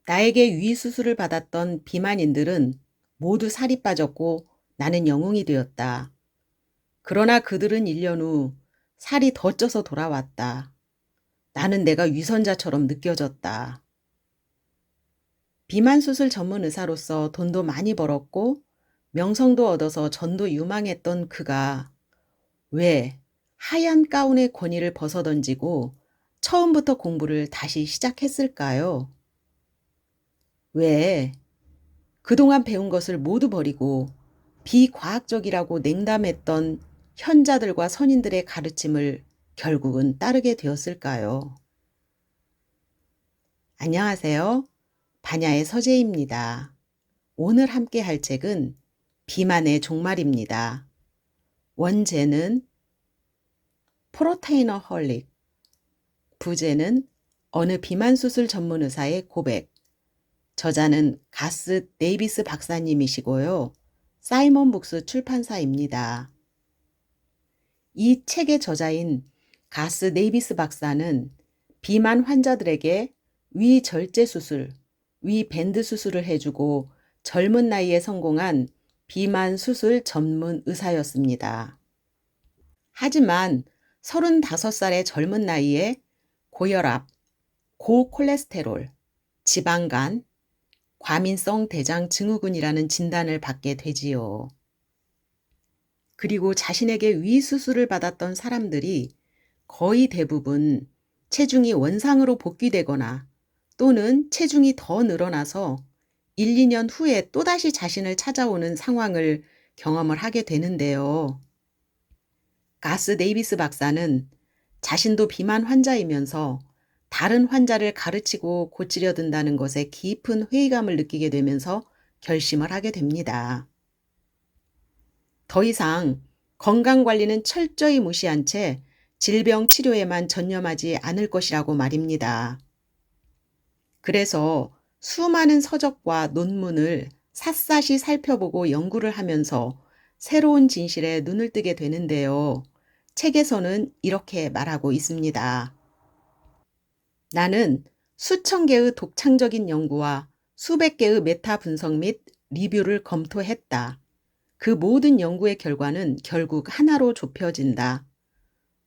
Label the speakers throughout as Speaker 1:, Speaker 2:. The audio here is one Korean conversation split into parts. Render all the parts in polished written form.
Speaker 1: 나에게 위수술을 받았던 비만인들은 모두 살이 빠졌고 나는 영웅이 되었다. 그러나 그들은 1년 후 살이 더 쪄서 돌아왔다. 나는 내가 위선자처럼 느껴졌다. 비만 수술 전문 의사로서 돈도 많이 벌었고 명성도 얻어서 전도 유망했던 그가 왜 하얀 가운의 권위를 벗어던지고 처음부터 공부를 다시 시작했을까요? 왜 그동안 배운 것을 모두 버리고 비과학적이라고 냉담했던 현자들과 선인들의 가르침을 결국은 따르게 되었을까요? 안녕하세요. 반야의 서재입니다. 오늘 함께 할 책은 비만의 종말입니다. 원제는 프로테이너헐릭, 부제는 어느 비만 수술 전문 의사의 고백, 저자는 가스 데이비스 박사님이시고요. 사이먼 북스 출판사입니다. 이 책의 저자인 가스 데이비스 박사는 비만 환자들에게 위절제 수술, 위밴드 수술을 해주고 젊은 나이에 성공한 비만 수술 전문 의사였습니다. 하지만 35살의 젊은 나이에 고혈압, 고콜레스테롤, 지방간, 과민성 대장 증후군이라는 진단을 받게 되지요. 그리고 자신에게 위수술을 받았던 사람들이 거의 대부분 체중이 원상으로 복귀되거나 또는 체중이 더 늘어나서 1, 2년 후에 또다시 자신을 찾아오는 상황을 경험을 하게 되는데요. 가스 데이비스 박사는 자신도 비만 환자이면서 다른 환자를 가르치고 고치려 든다는 것에 깊은 회의감을 느끼게 되면서 결심을 하게 됩니다. 더 이상 건강관리는 철저히 무시한 채 질병 치료에만 전념하지 않을 것이라고 말입니다. 그래서 수많은 서적과 논문을 샅샅이 살펴보고 연구를 하면서 새로운 진실에 눈을 뜨게 되는데요. 책에서는 이렇게 말하고 있습니다. 나는 수천 개의 독창적인 연구와 수백 개의 메타 분석 및 리뷰를 검토했다. 그 모든 연구의 결과는 결국 하나로 좁혀진다.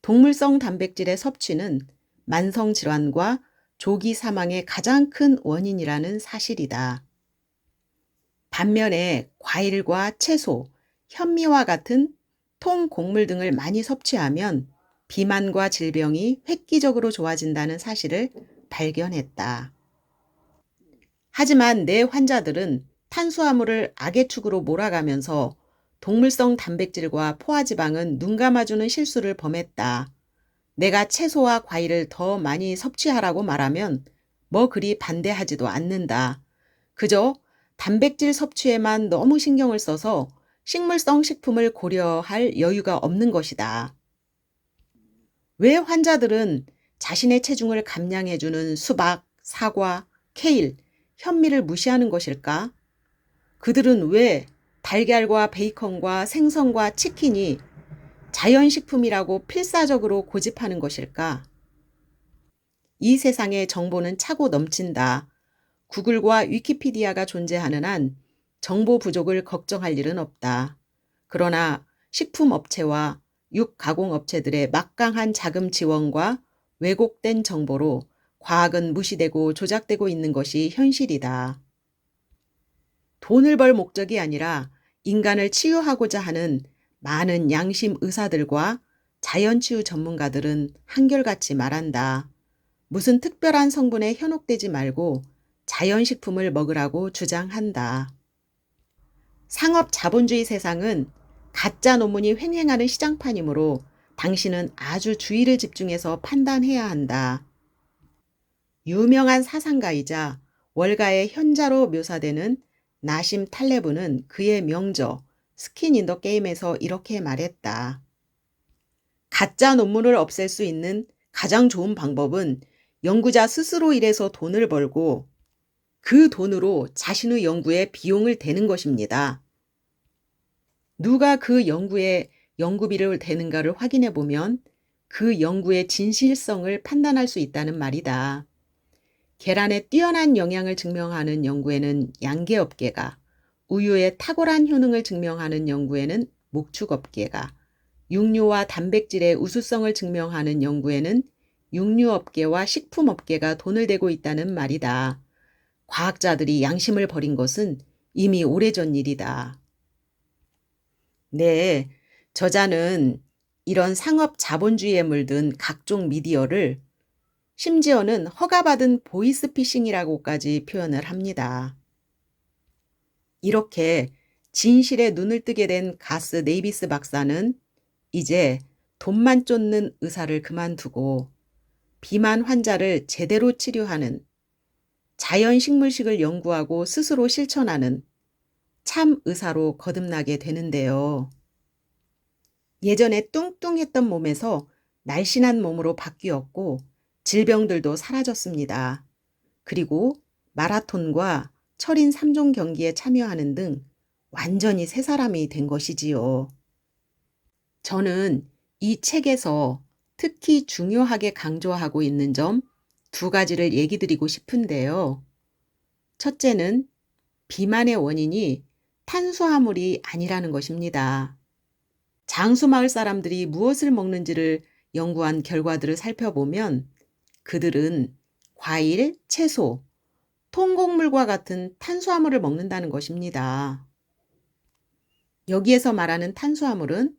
Speaker 1: 동물성 단백질의 섭취는 만성질환과 조기 사망의 가장 큰 원인이라는 사실이다. 반면에 과일과 채소, 현미와 같은 통곡물 등을 많이 섭취하면 비만과 질병이 획기적으로 좋아진다는 사실을 발견했다. 하지만 내 환자들은 탄수화물을 악의 축으로 몰아가면서 동물성 단백질과 포화지방은 눈 감아주는 실수를 범했다. 내가 채소와 과일을 더 많이 섭취하라고 말하면 뭐 그리 반대하지도 않는다. 그저 단백질 섭취에만 너무 신경을 써서 식물성 식품을 고려할 여유가 없는 것이다. 왜 환자들은 자신의 체중을 감량해주는 수박, 사과, 케일, 현미를 무시하는 것일까? 그들은 왜 달걀과 베이컨과 생선과 치킨이 자연식품이라고 필사적으로 고집하는 것일까? 이 세상에 정보는 차고 넘친다. 구글과 위키피디아가 존재하는 한 정보 부족을 걱정할 일은 없다. 그러나 식품업체와 육가공업체들의 막강한 자금 지원과 왜곡된 정보로 과학은 무시되고 조작되고 있는 것이 현실이다. 돈을 벌 목적이 아니라 인간을 치유하고자 하는 많은 양심 의사들과 자연치유 전문가들은 한결같이 말한다. 무슨 특별한 성분에 현혹되지 말고 자연식품을 먹으라고 주장한다. 상업 자본주의 세상은 가짜 논문이 횡행하는 시장판이므로 당신은 아주 주의를 집중해서 판단해야 한다. 유명한 사상가이자 월가의 현자로 묘사되는 나심 탈레브는 그의 명저 스킨 인 더 게임에서 이렇게 말했다. 가짜 논문을 없앨 수 있는 가장 좋은 방법은 연구자 스스로 일해서 돈을 벌고 그 돈으로 자신의 연구에 비용을 대는 것입니다. 누가 그 연구에 연구비를 대는가를 확인해 보면 그 연구의 진실성을 판단할 수 있다는 말이다. 계란의 뛰어난 영양을 증명하는 연구에는 양계업계가, 우유의 탁월한 효능을 증명하는 연구에는 목축업계가, 육류와 단백질의 우수성을 증명하는 연구에는 육류업계와 식품업계가 돈을 대고 있다는 말이다. 과학자들이 양심을 버린 것은 이미 오래전 일이다. 네, 저자는 이런 상업 자본주의에 물든 각종 미디어를 심지어는 허가받은 보이스피싱이라고까지 표현을 합니다. 이렇게 진실에 눈을 뜨게 된 가스 네이비스 박사는 이제 돈만 쫓는 의사를 그만두고 비만 환자를 제대로 치료하는 자연식물식을 연구하고 스스로 실천하는 참 의사로 거듭나게 되는데요. 예전에 뚱뚱했던 몸에서 날씬한 몸으로 바뀌었고 질병들도 사라졌습니다. 그리고 마라톤과 철인 3종 경기에 참여하는 등 완전히 새 사람이 된 것이지요. 저는 이 책에서 특히 중요하게 강조하고 있는 점 2가지를 얘기 드리고 싶은데요. 첫째는 비만의 원인이 탄수화물이 아니라는 것입니다. 장수마을 사람들이 무엇을 먹는지를 연구한 결과들을 살펴보면 그들은 과일, 채소, 통곡물과 같은 탄수화물을 먹는다는 것입니다. 여기에서 말하는 탄수화물은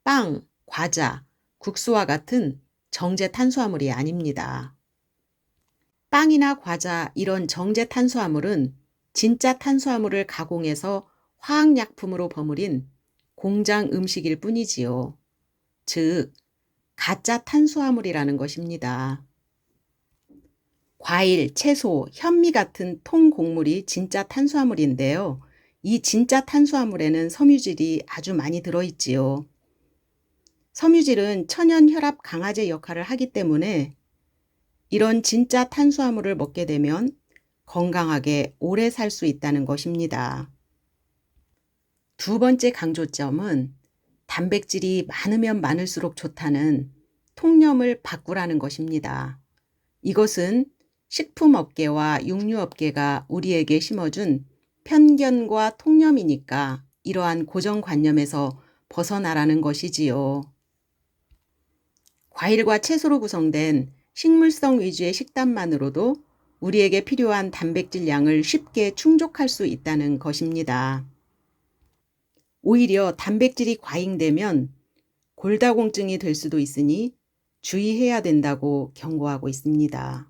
Speaker 1: 빵, 과자, 국수와 같은 정제 탄수화물이 아닙니다. 빵이나 과자 이런 정제 탄수화물은 진짜 탄수화물을 가공해서 화학약품으로 버무린 공장 음식일 뿐이지요. 즉, 가짜 탄수화물이라는 것입니다. 과일, 채소, 현미 같은 통곡물이 진짜 탄수화물인데요. 이 진짜 탄수화물에는 섬유질이 아주 많이 들어있지요. 섬유질은 천연 혈압 강화제 역할을 하기 때문에 이런 진짜 탄수화물을 먹게 되면 건강하게 오래 살 수 있다는 것입니다. 2번째 강조점은 단백질이 많으면 많을수록 좋다는 통념을 바꾸라는 것입니다. 이것은 식품업계와 육류업계가 우리에게 심어준 편견과 통념이니까 이러한 고정관념에서 벗어나라는 것이지요. 과일과 채소로 구성된 식물성 위주의 식단만으로도 우리에게 필요한 단백질 양을 쉽게 충족할 수 있다는 것입니다. 오히려 단백질이 과잉되면 골다공증이 될 수도 있으니 주의해야 된다고 경고하고 있습니다.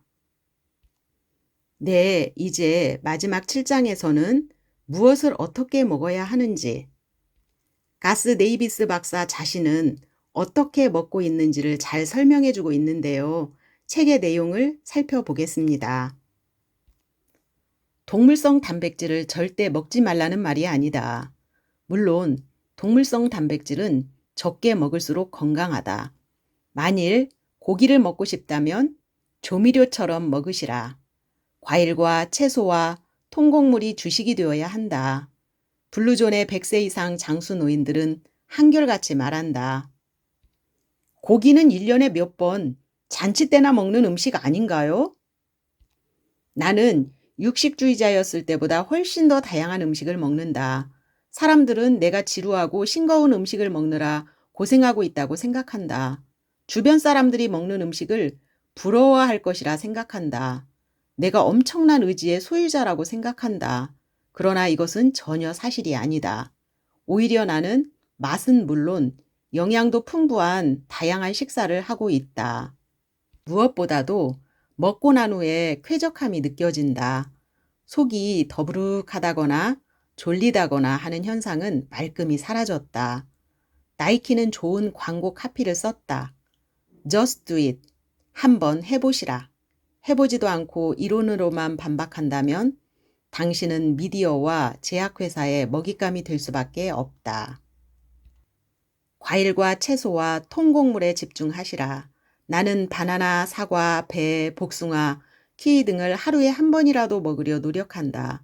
Speaker 1: 네, 이제 마지막 7장에서는 무엇을 어떻게 먹어야 하는지, 가스 네이비스 박사 자신은 어떻게 먹고 있는지를 잘 설명해 주고 있는데요. 책의 내용을 살펴보겠습니다. 동물성 단백질을 절대 먹지 말라는 말이 아니다. 물론 동물성 단백질은 적게 먹을수록 건강하다. 만일 고기를 먹고 싶다면 조미료처럼 먹으시라. 과일과 채소와 통곡물이 주식이 되어야 한다. 블루존의 100세 이상 장수 노인들은 한결같이 말한다. 고기는 1년에 몇 번 잔치 때나 먹는 음식 아닌가요? 나는 육식주의자였을 때보다 훨씬 더 다양한 음식을 먹는다. 사람들은 내가 지루하고 싱거운 음식을 먹느라 고생하고 있다고 생각한다. 주변 사람들이 먹는 음식을 부러워할 것이라 생각한다. 내가 엄청난 의지의 소유자라고 생각한다. 그러나 이것은 전혀 사실이 아니다. 오히려 나는 맛은 물론 영양도 풍부한 다양한 식사를 하고 있다. 무엇보다도 먹고 난 후에 쾌적함이 느껴진다. 속이 더부룩하다거나 졸리다거나 하는 현상은 말끔히 사라졌다. 나이키는 좋은 광고 카피를 썼다. Just do it. 한번 해보시라. 해보지도 않고 이론으로만 반박한다면 당신은 미디어와 제약회사의 먹잇감이 될 수밖에 없다. 과일과 채소와 통곡물에 집중하시라. 나는 바나나, 사과, 배, 복숭아, 키위 등을 하루에 한 번이라도 먹으려 노력한다.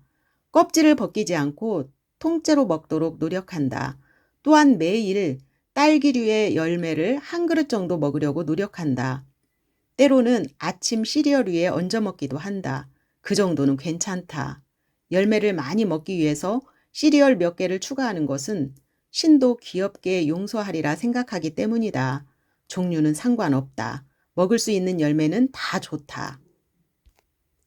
Speaker 1: 껍질을 벗기지 않고 통째로 먹도록 노력한다. 또한 매일 딸기류의 열매를 한 그릇 정도 먹으려고 노력한다. 때로는 아침 시리얼 위에 얹어 먹기도 한다. 그 정도는 괜찮다. 열매를 많이 먹기 위해서 시리얼 몇 개를 추가하는 것은 신도 귀엽게 용서하리라 생각하기 때문이다. 종류는 상관없다. 먹을 수 있는 열매는 다 좋다.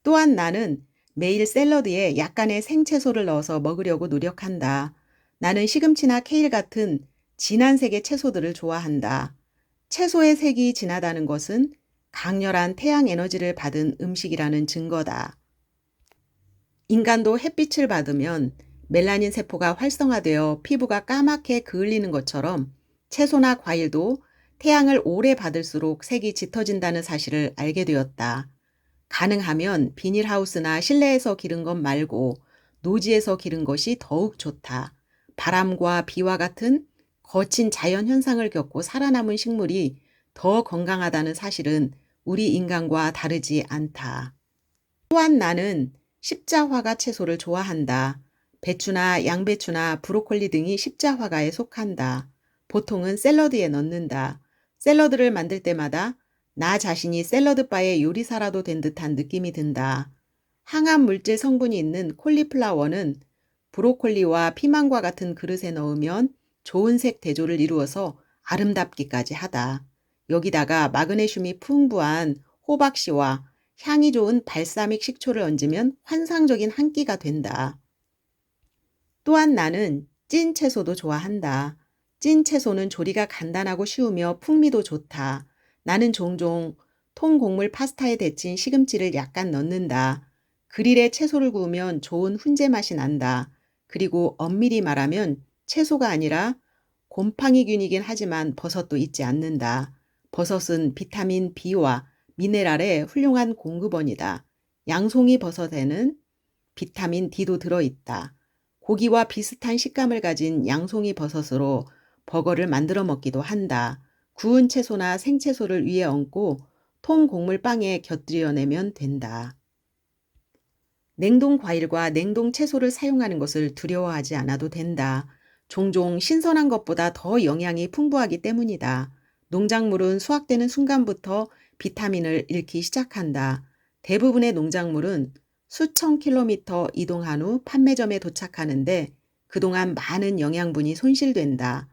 Speaker 1: 또한 나는 매일 샐러드에 약간의 생채소를 넣어서 먹으려고 노력한다. 나는 시금치나 케일 같은 진한 색의 채소들을 좋아한다. 채소의 색이 진하다는 것은 강렬한 태양 에너지를 받은 음식이라는 증거다. 인간도 햇빛을 받으면 멜라닌 세포가 활성화되어 피부가 까맣게 그을리는 것처럼 채소나 과일도 태양을 오래 받을수록 색이 짙어진다는 사실을 알게 되었다. 가능하면 비닐하우스나 실내에서 기른 것 말고 노지에서 기른 것이 더욱 좋다. 바람과 비와 같은 거친 자연 현상을 겪고 살아남은 식물이 더 건강하다는 사실은 우리 인간과 다르지 않다. 또한 나는 십자화가 채소를 좋아한다. 배추나 양배추나 브로콜리 등이 십자화가에 속한다. 보통은 샐러드에 넣는다. 샐러드를 만들 때마다 나 자신이 샐러드바의 요리사라도 된 듯한 느낌이 든다. 항암 물질 성분이 있는 콜리플라워는 브로콜리와 피망과 같은 그릇에 넣으면 좋은 색 대조를 이루어서 아름답기까지 하다. 여기다가 마그네슘이 풍부한 호박씨와 향이 좋은 발사믹 식초를 얹으면 환상적인 한 끼가 된다. 또한 나는 찐 채소도 좋아한다. 찐 채소는 조리가 간단하고 쉬우며 풍미도 좋다. 나는 종종 통곡물 파스타에 데친 시금치를 약간 넣는다. 그릴에 채소를 구우면 좋은 훈제 맛이 난다. 그리고 엄밀히 말하면 채소가 아니라 곰팡이균이긴 하지만 버섯도 잊지 않는다. 버섯은 비타민 B와 미네랄의 훌륭한 공급원이다. 양송이 버섯에는 비타민 D도 들어있다. 고기와 비슷한 식감을 가진 양송이 버섯으로 버거를 만들어 먹기도 한다. 구운 채소나 생채소를 위에 얹고 통곡물 빵에 곁들여내면 된다. 냉동 과일과 냉동 채소를 사용하는 것을 두려워하지 않아도 된다. 종종 신선한 것보다 더 영양이 풍부하기 때문이다. 농작물은 수확되는 순간부터 비타민을 잃기 시작한다. 대부분의 농작물은 수천 킬로미터 이동한 후 판매점에 도착하는데 그동안 많은 영양분이 손실된다.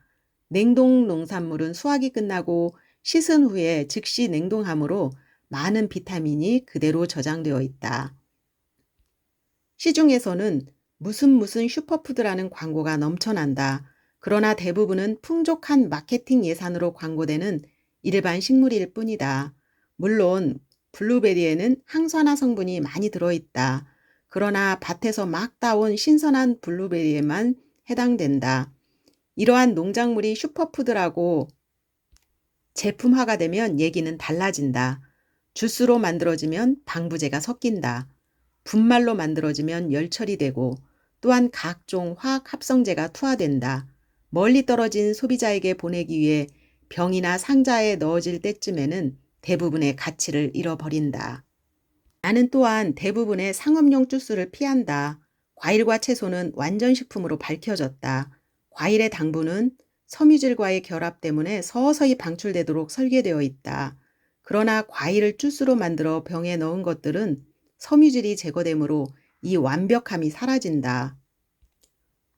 Speaker 1: 냉동 농산물은 수확이 끝나고 씻은 후에 즉시 냉동함으로 많은 비타민이 그대로 저장되어 있다. 시중에서는 무슨 슈퍼푸드라는 광고가 넘쳐난다. 그러나 대부분은 풍족한 마케팅 예산으로 광고되는 일반 식물일 뿐이다. 물론 블루베리에는 항산화 성분이 많이 들어있다. 그러나 밭에서 막 따온 신선한 블루베리에만 해당된다. 이러한 농작물이 슈퍼푸드라고 제품화가 되면 얘기는 달라진다. 주스로 만들어지면 방부제가 섞인다. 분말로 만들어지면 열처리 되고 또한 각종 화학 합성제가 투하된다. 멀리 떨어진 소비자에게 보내기 위해 병이나 상자에 넣어질 때쯤에는 대부분의 가치를 잃어버린다. 나는 또한 대부분의 상업용 주스를 피한다. 과일과 채소는 완전식품으로 밝혀졌다. 과일의 당분은 섬유질과의 결합 때문에 서서히 방출되도록 설계되어 있다. 그러나 과일을 주스로 만들어 병에 넣은 것들은 섬유질이 제거되므로 이 완벽함이 사라진다.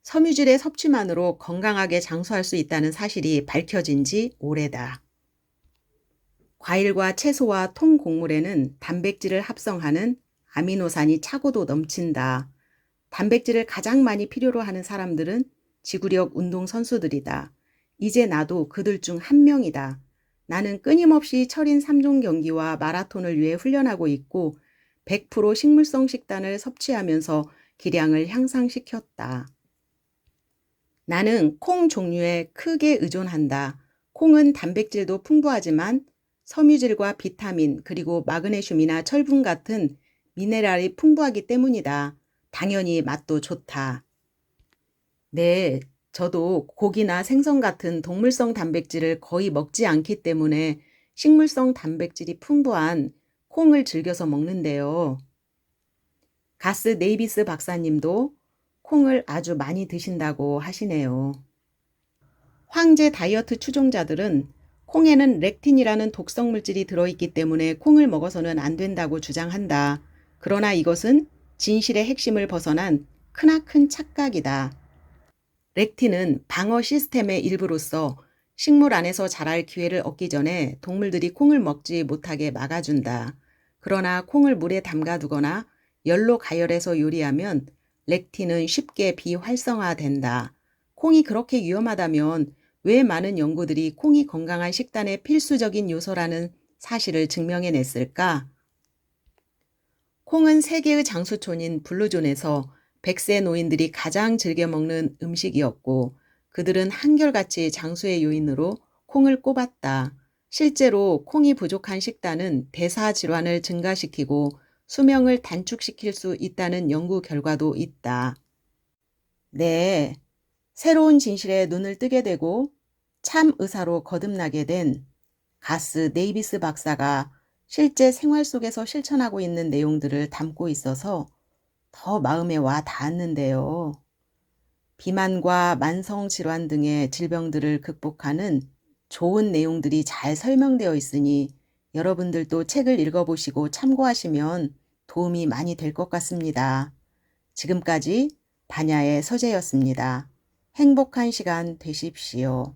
Speaker 1: 섬유질의 섭취만으로 건강하게 장수할 수 있다는 사실이 밝혀진 지 오래다. 과일과 채소와 통곡물에는 단백질을 합성하는 아미노산이 차고도 넘친다. 단백질을 가장 많이 필요로 하는 사람들은 지구력 운동선수들이다. 이제 나도 그들 중 한 명이다. 나는 끊임없이 철인 3종 경기와 마라톤을 위해 훈련하고 있고 100% 식물성 식단을 섭취하면서 기량을 향상시켰다. 나는 콩 종류에 크게 의존한다. 콩은 단백질도 풍부하지만 섬유질과 비타민 그리고 마그네슘이나 철분 같은 미네랄이 풍부하기 때문이다. 당연히 맛도 좋다. 네, 저도 고기나 생선 같은 동물성 단백질을 거의 먹지 않기 때문에 식물성 단백질이 풍부한 콩을 즐겨서 먹는데요. 가스 네이비스 박사님도 콩을 아주 많이 드신다고 하시네요. 황제 다이어트 추종자들은 콩에는 렉틴이라는 독성 물질이 들어있기 때문에 콩을 먹어서는 안 된다고 주장한다. 그러나 이것은 진실의 핵심을 벗어난 크나큰 착각이다. 렉틴은 방어 시스템의 일부로서 식물 안에서 자랄 기회를 얻기 전에 동물들이 콩을 먹지 못하게 막아준다. 그러나 콩을 물에 담가두거나 열로 가열해서 요리하면 렉틴은 쉽게 비활성화된다. 콩이 그렇게 위험하다면 왜 많은 연구들이 콩이 건강한 식단의 필수적인 요소라는 사실을 증명해냈을까? 콩은 세계의 장수촌인 블루존에서 100세 노인들이 가장 즐겨 먹는 음식이었고 그들은 한결같이 장수의 요인으로 콩을 꼽았다. 실제로 콩이 부족한 식단은 대사 질환을 증가시키고 수명을 단축시킬 수 있다는 연구 결과도 있다. 네, 새로운 진실에 눈을 뜨게 되고 참 의사로 거듭나게 된 가스 네이비스 박사가 실제 생활 속에서 실천하고 있는 내용들을 담고 있어서 더 마음에 와 닿았는데요. 비만과 만성질환 등의 질병들을 극복하는 좋은 내용들이 잘 설명되어 있으니 여러분들도 책을 읽어보시고 참고하시면 도움이 많이 될 것 같습니다. 지금까지 반야의 서재였습니다. 행복한 시간 되십시오.